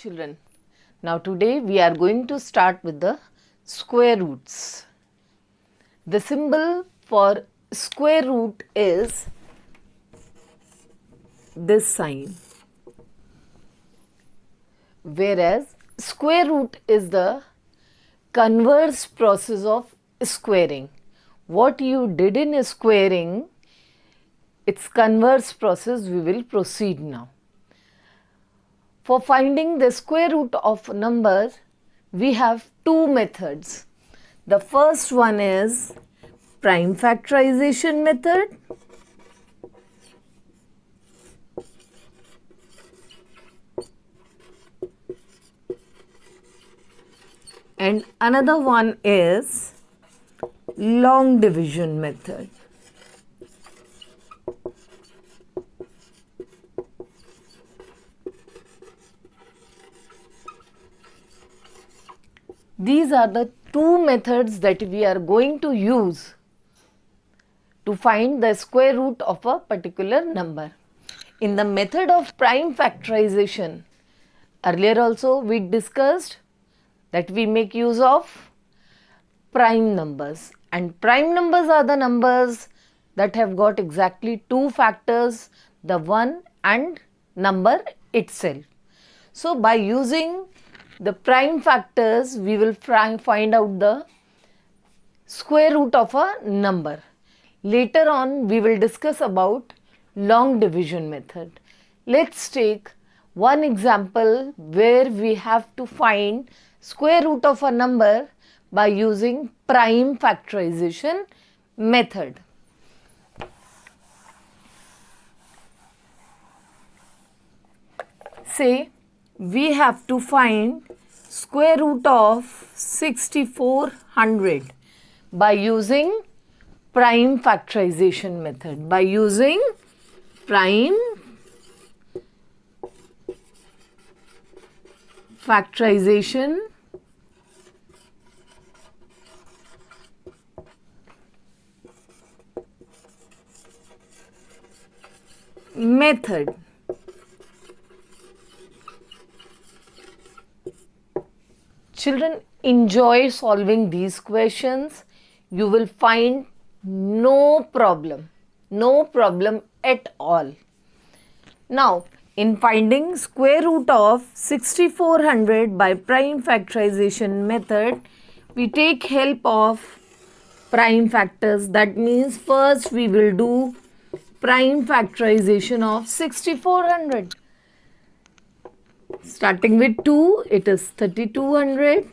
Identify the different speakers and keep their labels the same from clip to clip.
Speaker 1: children. Now today we are going to start with the square roots. The symbol for square root is this sign, whereas square root is the converse process of squaring. What you did in squaring, its converse process we will proceed now. For finding the square root of a number, we have two methods. The first one is prime factorization method. And another one is long division method. These are the two methods that we are going to use to find the square root of a particular number. In the method of prime factorization, earlier also we discussed that we make use of prime numbers, and prime numbers are the numbers that have got exactly two factors, the one and number itself. So by using the prime factors, we will find out the square root of a number. Later on, we will discuss about long division method. Let's take one example where we have to find square root of a number by using prime factorization method. Say we have to find square root of 6400 by using prime factorization method. By using prime factorization method. Children, enjoy solving these questions. You will find no problem at all. Now, in finding square root of 6400 by prime factorization method, we take help of prime factors. That means first we will do prime factorization of 6400. Starting with 2, it is 3200.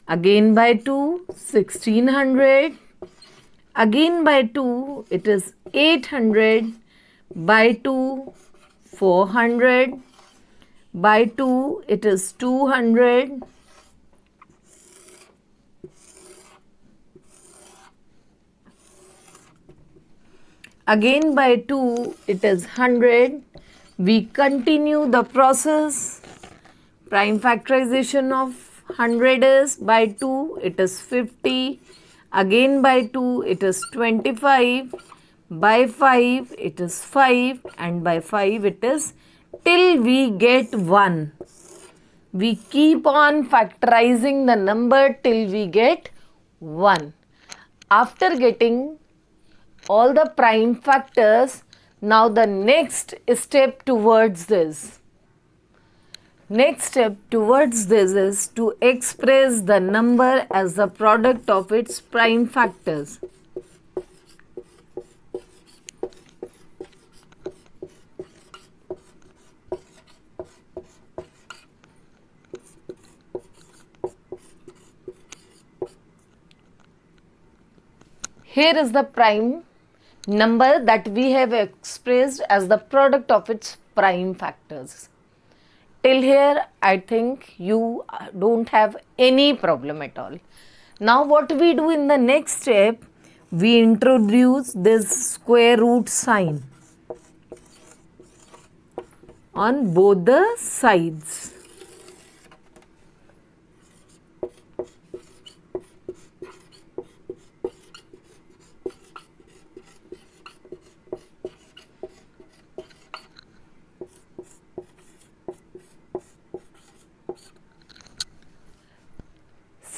Speaker 1: Again by 2, 1600. Again by 2, it is 800. By 2, 400. By 2, it is 200. Again by 2, it is 100. We continue the process. Prime factorization of 100 is by 2, it is 50. Again by 2, it is 25. By 5, it is 5. And by 5, it is till we get 1. We keep on factorizing the number till we get 1. After getting all the prime factors, now the next step towards this. Next step towards this is to express the number as the product of its prime factors. Here is the prime number that we have expressed as the product of its prime factors. Till here, I think you don't have any problem at all. Now what we do in the next step, we introduce this square root sign on both the sides.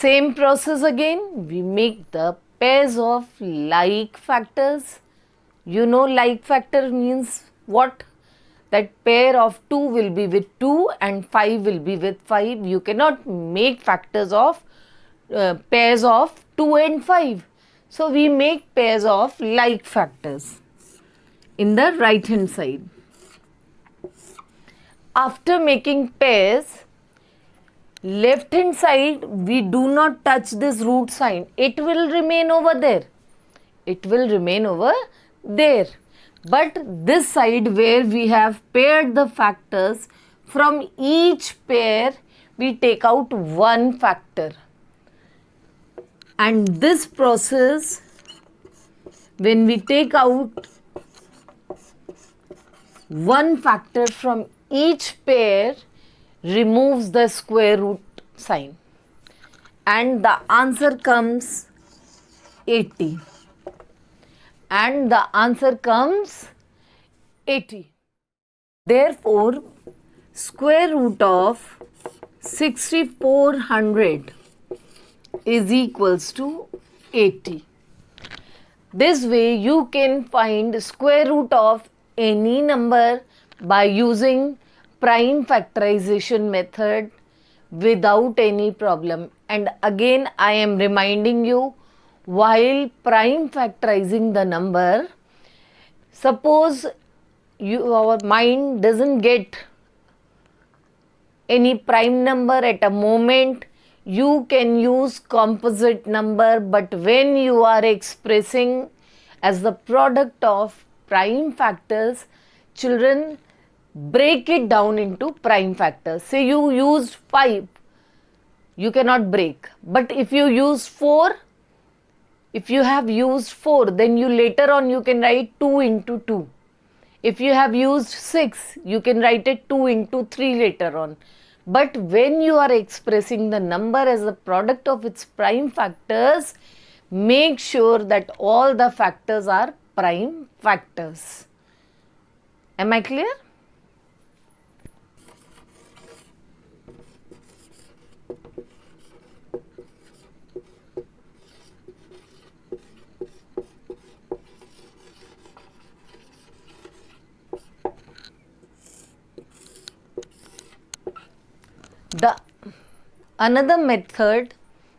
Speaker 1: Same process again, we make the pairs of like factors. You know like factor means what? That pair of 2 will be with 2 and 5 will be with 5. You cannot make factors of pairs of 2 and 5. So we make pairs of like factors in the right hand side. After making pairs, left hand side we do not touch this root sign. It will remain over there. It will remain over there. But this side where we have paired the factors, from each pair we take out one factor. And this process, when we take out one factor from each pair, removes the square root sign. And the answer comes 80. And the answer comes 80. Therefore, square root of 6400 is equals to 80. This way you can find square root of any number by using prime factorization method without any problem. And again I am reminding you, while prime factorizing the number, suppose our mind doesn't get any prime number at a moment, you can use composite number. But when you are expressing as the product of prime factors, children, break it down into prime factors. Say you used 5, you cannot break. But if you use 4, if you have used 4, then you later on you can write 2 into 2. If you have used 6, you can write it 2 into 3 later on. But when you are expressing the number as the product of its prime factors, make sure that all the factors are prime factors. Am I clear? Another method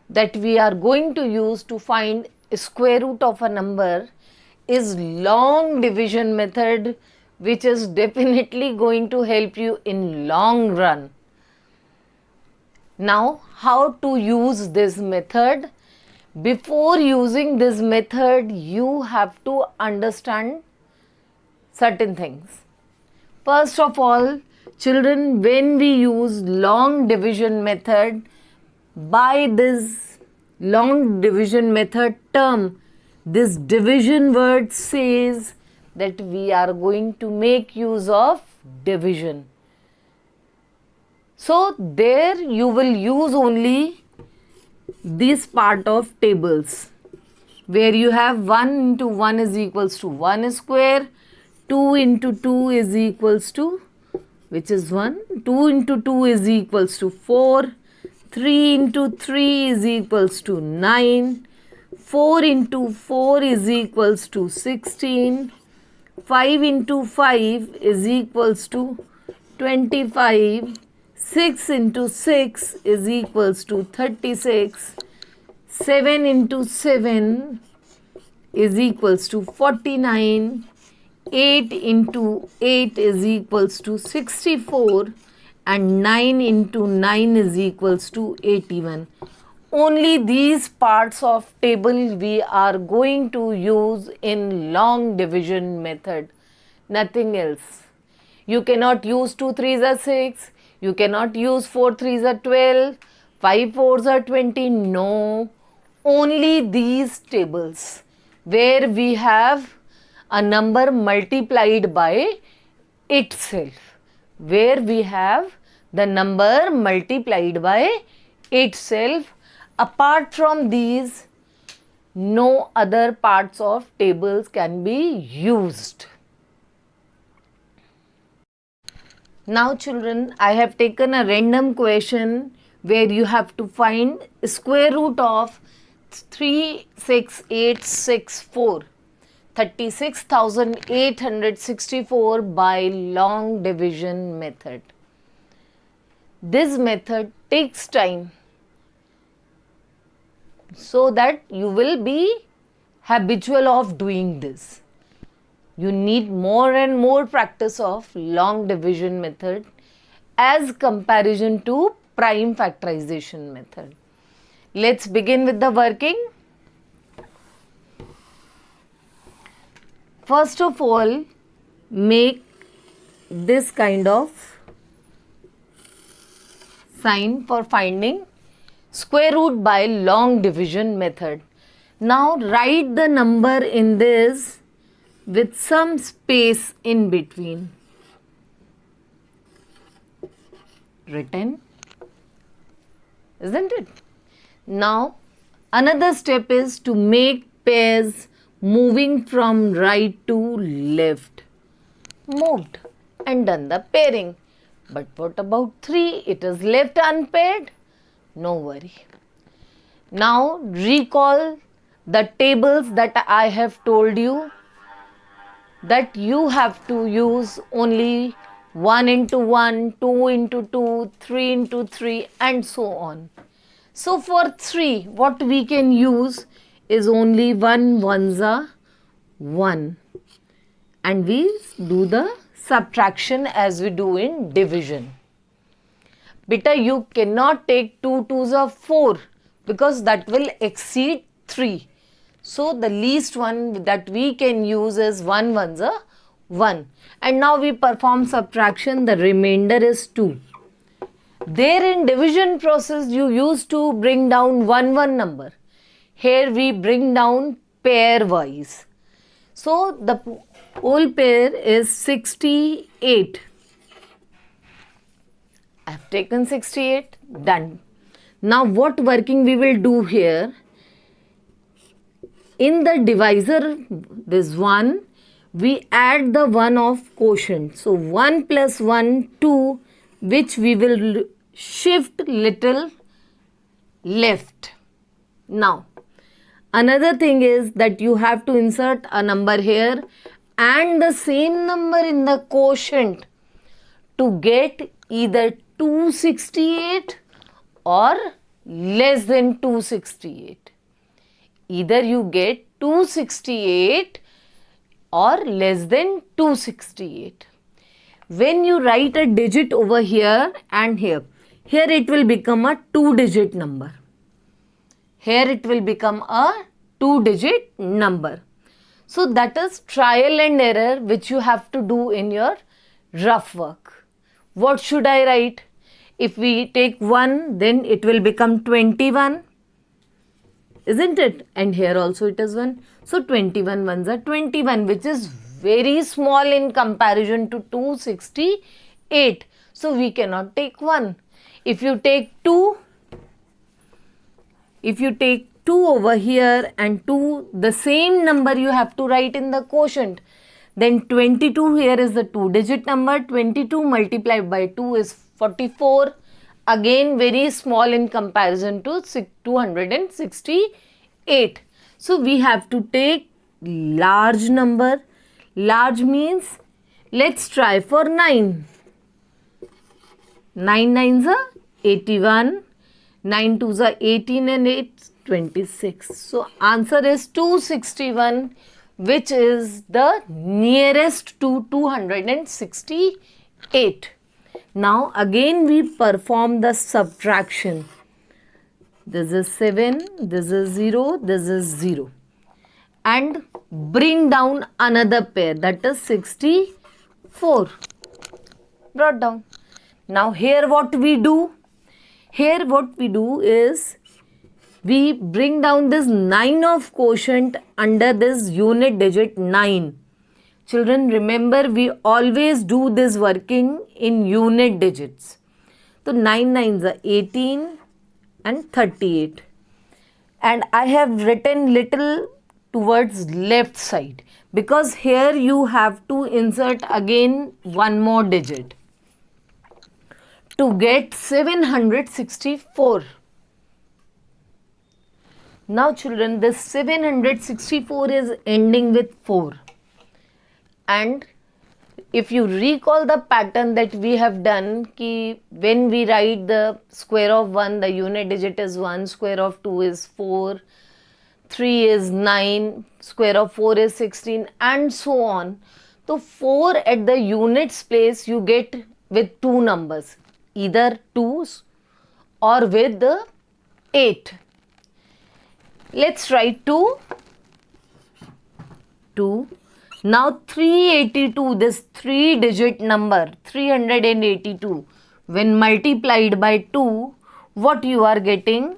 Speaker 1: that we are going to use to find square root of a number is long division method, which is definitely going to help you in long run. Now, how to use this method? Before using this method, you have to understand certain things. First of all, children, when we use long division method, by this long division method term, this division word says that we are going to make use of division. So there you will use only this part of tables, where you have 1 into 1 is equals to 1 square, 2 into 2 is equals to, which is 1, 2 into 2 is equals to 4, 3 into 3 is equals to 9, 4 into 4 is equals to 16, 5 into 5 is equals to 25, 6 into 6 is equals to 36, 7 into 7 is equals to 49, 8 into 8 is equals to 64, and 9 into 9 is equals to 81. Only these parts of table we are going to use in long division method, nothing else. You cannot use 2 3s are 6, you cannot use 4 3s are 12, 5 4s are 20, no. Only these tables where we have a number multiplied by itself, where we have the number multiplied by itself. Apart from these, no other parts of tables can be used. Now children, I have taken a random question where you have to find square root of 36864. 36,864 by long division method. This method takes time so that you will be habitual of doing this. You need more and more practice of long division method as comparison to prime factorization method. Let's begin with the working. First of all, make this kind of sign for finding square root by long division method. Now write the number in this with some space in between. Written, isn't it? Now another step is to make pairs moving from right to left. Moved and done the pairing. But what about 3? It is left unpaired. No worry. Now recall the tables that I have told you, that you have to use only 1 into 1, 2 into 2, 3 into 3 and so on. So for 3, what we can use is only 1 ones are 1, and we do the subtraction as we do in division. Beta, you cannot take 2 twos are 4 because that will exceed 3. So the least one that we can use is 1 ones are 1. And now we perform subtraction, the remainder is 2. There in division process you used to bring down 1 number. Here we bring down pair wise. So the whole pair is 68. I have taken 68, done. Now what working we will do here? In the divisor, this 1, we add the 1 of quotient. So 1 plus 1, 2, which we will shift little left. Now another thing is that you have to insert a number here and the same number in the quotient to get either 268 or less than 268. Either you get 268 or less than 268. When you write a digit over here and here it will become a 2-digit number. Here it will become a 2-digit number. So that is trial and error which you have to do in your rough work. What should I write? If we take 1, then it will become 21. Isn't it? And here also it is 1. So 21 ones are 21, which is very small in comparison to 268. So we cannot take 1. If you take 2, over here and 2, the same number you have to write in the quotient. Then 22 here is the 2-digit number. 22 multiplied by 2 is 44. Again very small in comparison to 268. So we have to take large number. Large means, let's try for 9. 9 nines are 81. 9 twos are 18 and 8 26. So answer is 261, which is the nearest to 268. Now again we perform the subtraction. This is 7, this is 0, this is 0. And bring down another pair, that is 64. Brought down. Now here what we do? Here what we do is we bring down this 9 of quotient under this unit digit 9. Children, remember we always do this working in unit digits. So 9 nines are 18 and 38. And I have written little towards left side because here you have to insert again one more digit. to get 764. Now children, this 764 is ending with 4. And if you recall the pattern that we have done, ki when we write the square of 1, the unit digit is 1, square of 2 is 4, 3 is 9, square of 4 is 16, and so on. So 4 at the units place you get with two numbers, either 2's or with the 8. Let's write 2. Now 382, this 3-digit number, 382, when multiplied by 2, what you are getting?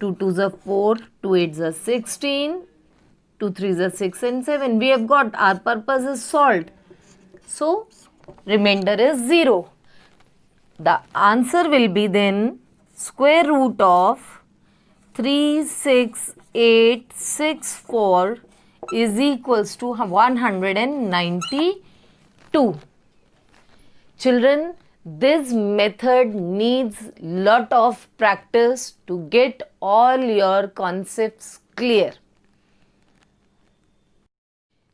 Speaker 1: 2 2s are 4, 2 8s are 16, 2 3s are 6 and 7. We have got, our purpose is solved. So, remainder is 0. The answer will be then square root of 36864 is equals to 192. Children, this method needs lot of practice to get all your concepts clear.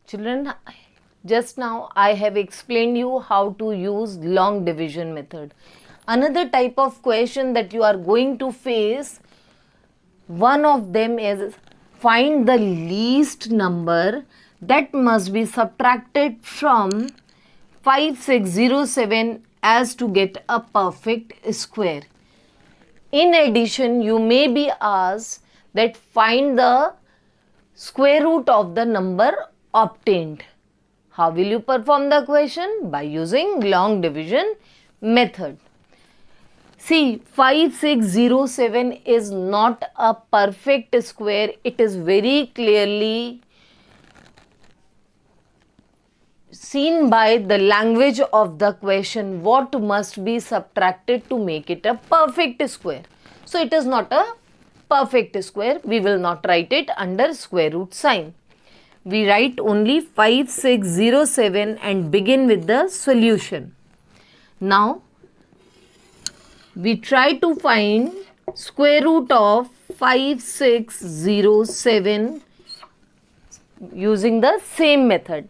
Speaker 1: Children, just now I have explained you how to use long division method. Another type of question that you are going to face, one of them is find the least number that must be subtracted from 5607 as to get a perfect square. In addition, you may be asked that find the square root of the number obtained. How will you perform the question? By using long division method. See, 5607 is not a perfect square. It is very clearly seen by the language of the question what must be subtracted to make it a perfect square. So, it is not a perfect square. We will not write it under square root sign. We write only 5607 and begin with the solution. Now, we try to find square root of 5607 using the same method.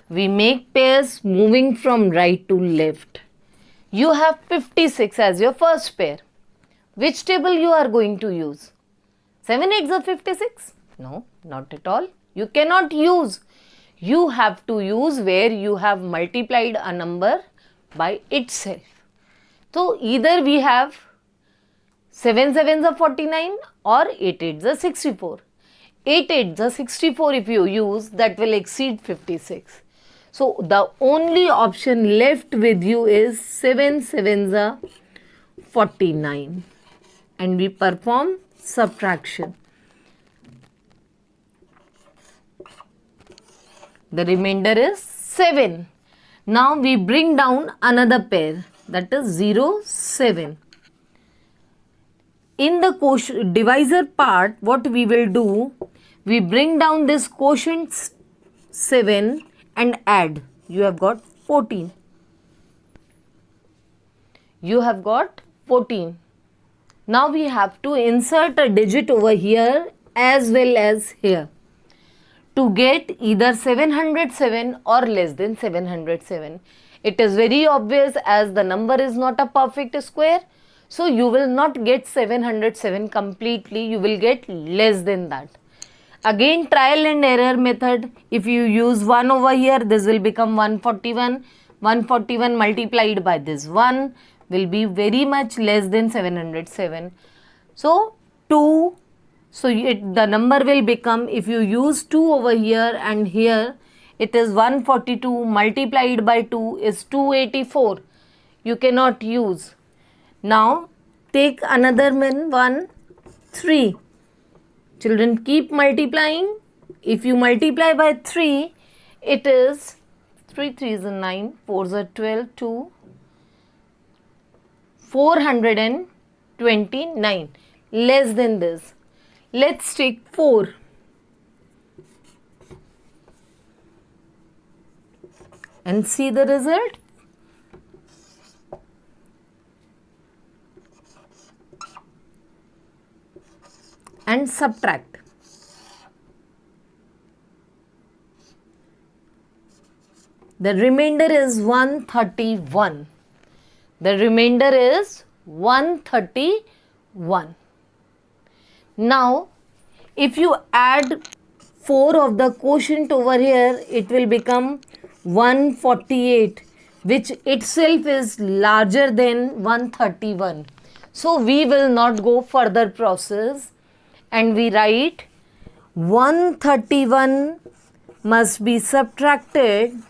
Speaker 1: We make pairs moving from right to left. You have 56 as your first pair. Which table you are going to use? 7 8s are 56? No, not at all. You cannot use. You have to use where you have multiplied a number by itself. So, either we have 7 7s are 49 or 8 8s are 64. 8 8s are 64 if you use, that will exceed 56. So, the only option left with you is 7 7s are 49 and we perform subtraction. The remainder is 7. Now, we bring down another pair, that is 0 7. In the divisor part, what we will do, we bring down this quotient 7 and add. You have got 14. You have got 14. Now we have to insert a digit over here as well as here to get either 707 or less than 707. It is very obvious as the number is not a perfect square. So, you will not get 707 completely, you will get less than that. Again, trial and error method. If you use 1 over here, this will become 141. 141 multiplied by this 1 will be very much less than 707. So, 2. So, the number will become, if you use 2 over here and here, it is 142 multiplied by 2 is 284. You cannot use. Now, take another one, 3. Children, keep multiplying. If you multiply by 3, it is 3 3s are 9, 4s are 12, 2, 429. Less than this. Let's take 4. And see the result. and subtract. The remainder is 131. The remainder is 131. Now, if you add 4 of the quotient over here, it will become 148, which itself is larger than 131. So, we will not go further process and we write 131 must be subtracted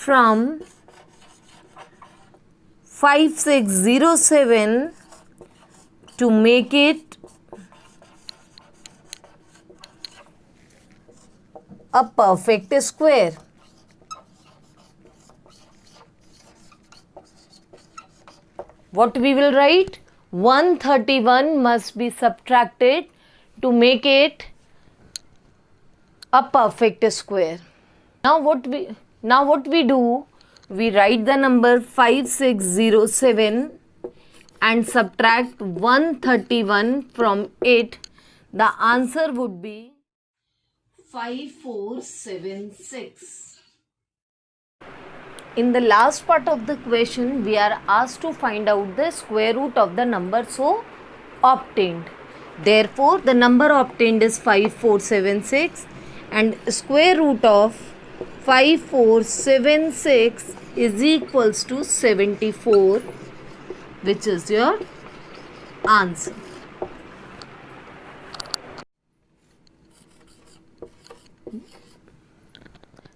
Speaker 1: from 5607 to make it a perfect square. What we will write? 131 must be subtracted to make it a perfect square. Now what we do, we write the number 5607 and subtract 131 from it. The answer would be 5476. In the last part of the question, we are asked to find out the square root of the number so obtained. Therefore, the number obtained is 5476 and square root of 5476 is equals to 74, which is your answer.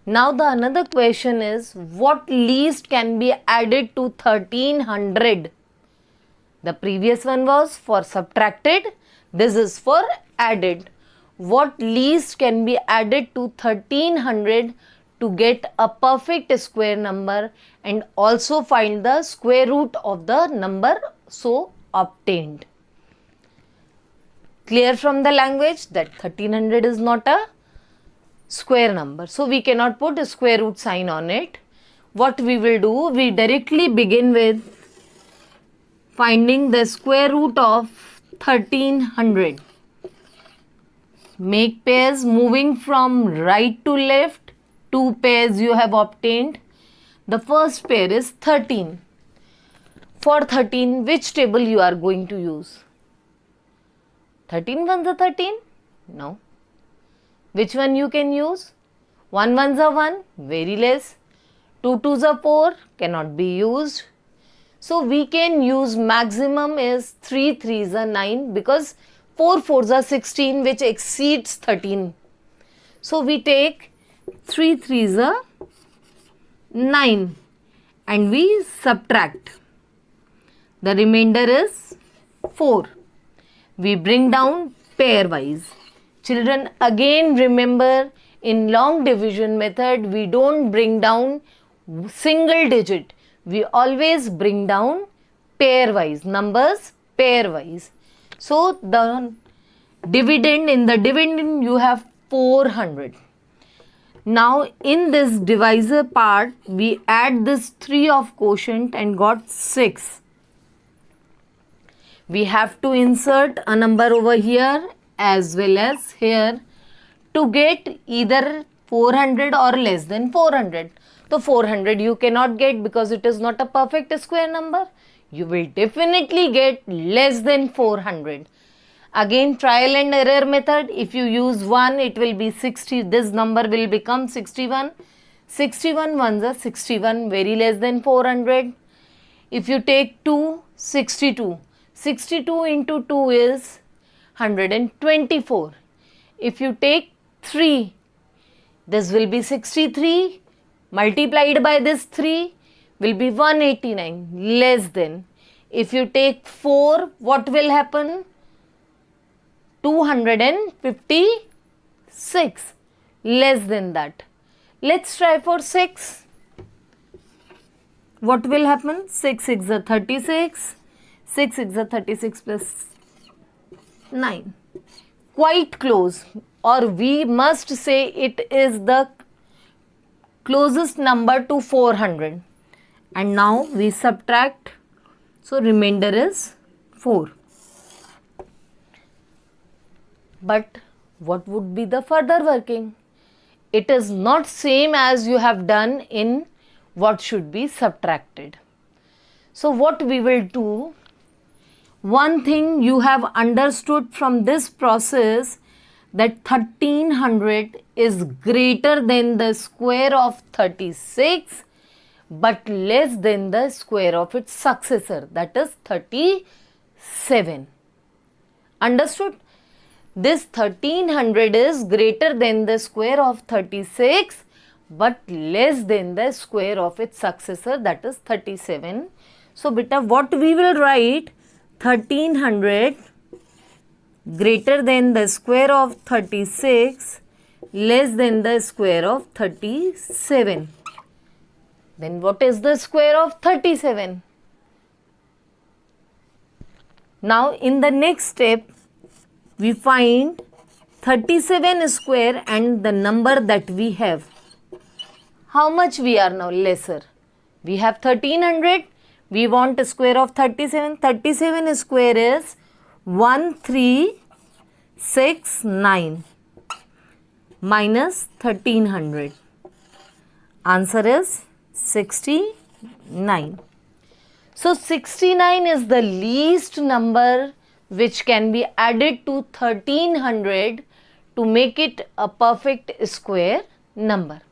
Speaker 1: Now the another question is, what least can be added to 1300? The previous one was for subtracted, this is for added. What least can be added to 1300 to get a perfect square number and also find the square root of the number so obtained? Clear from the language that 1300 is not a square number, so we cannot put a square root sign on it. What we will do, we directly begin with finding the square root of 1300. Make pairs moving from right to left. 2 pairs you have obtained. The first pair is 13. For 13, which table you are going to use? 13 ones are 13? No. Which one you can use? 1 ones are 1, very less. 2 twos are 4, cannot be used. So we can use maximum is 3 threes are 9 because 4 fours are 16, which exceeds 13. So we take 3 threes are 9 and we subtract. The remainder is 4. We bring down pairwise. Children, again remember, in long division method we don't bring down single digit. We always bring down pairwise, numbers pairwise. So the dividend, in the dividend you have 400. Now in this divisor part we add this 3 of quotient and got 6. We have to insert a number over here as well as here to get either 400 or less than 400. So 400 you cannot get because it is not a perfect square number. You will definitely get less than 400. Again, trial and error method. If you use 1, it will be 60. This number will become 61. 61 ones are 61, very less than 400. If you take 2, 62. 62 into 2 is 124. If you take 3, this will be 63 multiplied by this 3 will be 189, less than. If you take 4, what will happen? 256, less than that. Let's try for 6. What will happen? 6 6 are 36. 6 6 are 36 plus 9. Quite close, or we must say it is the closest number to 400. And now we subtract. So remainder is 4. But what would be the further working? It is not same as you have done in what should be subtracted. So what we will do, one thing you have understood from this process, that 1300 is greater than the square of 36 but less than the square of its successor, that is 37. Understood? This 1300 is greater than the square of 36 but less than the square of its successor, that is 37. So beta, what we will write? 1300 greater than the square of 36 less than the square of 37. Then what is the square of 37? Now in the next step, we find 37 square and the number that we have. How much we are now? Lesser. We have 1300. We want a square of 37. 37 square is 1369 minus 1300. Answer is 69. So 69 is the least number which can be added to 1300 to make it a perfect square number.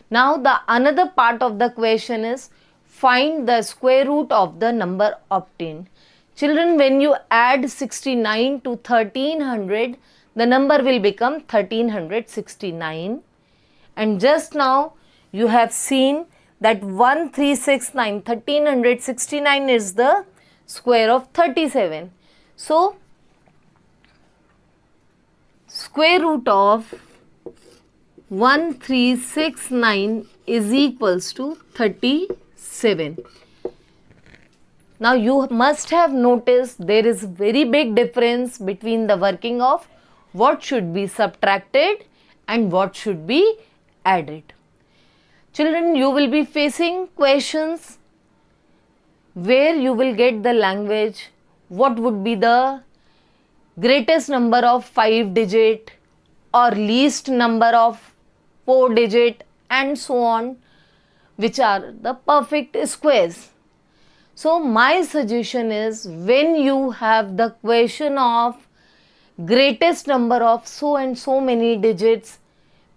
Speaker 1: Now the another part of the question is find the square root of the number obtained. Children, when you add 69 to 1300, the number will become 1369. And just now you have seen that 1369 is the square of 37. So, square root of 1369 is equals to 37. Now you must have noticed there is very big difference between the working of what should be subtracted and what should be added. Children, you will be facing questions where you will get the language, what would be the greatest number of 5 digit or least number of 4 digit and so on, which are the perfect squares. So my suggestion is, when you have the question of greatest number of so and so many digits,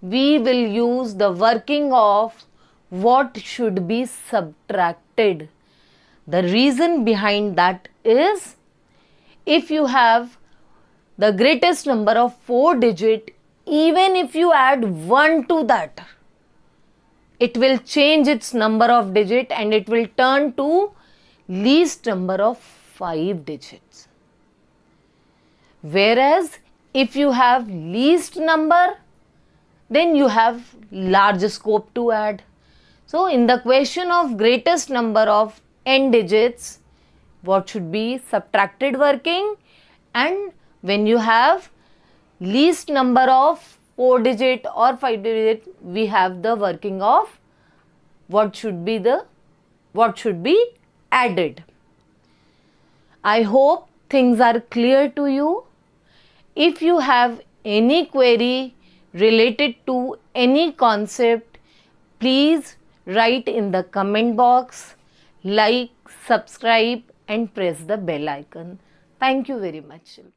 Speaker 1: we will use the working of what should be subtracted. The reason behind that is, if you have the greatest number of 4 digit, even if you add 1 to that, it will change its number of digit and it will turn to least number of 5 digits. Whereas if you have least number, then you have large scope to add. So in the question of greatest number of n digits, what should be subtracted working, and when you have least number of 4 digit or 5 digit, we have the working of what should be added. I hope things are clear to you. If you have any query related to any concept, please write in the comment box, like, subscribe and press the bell icon. Thank you very much, children.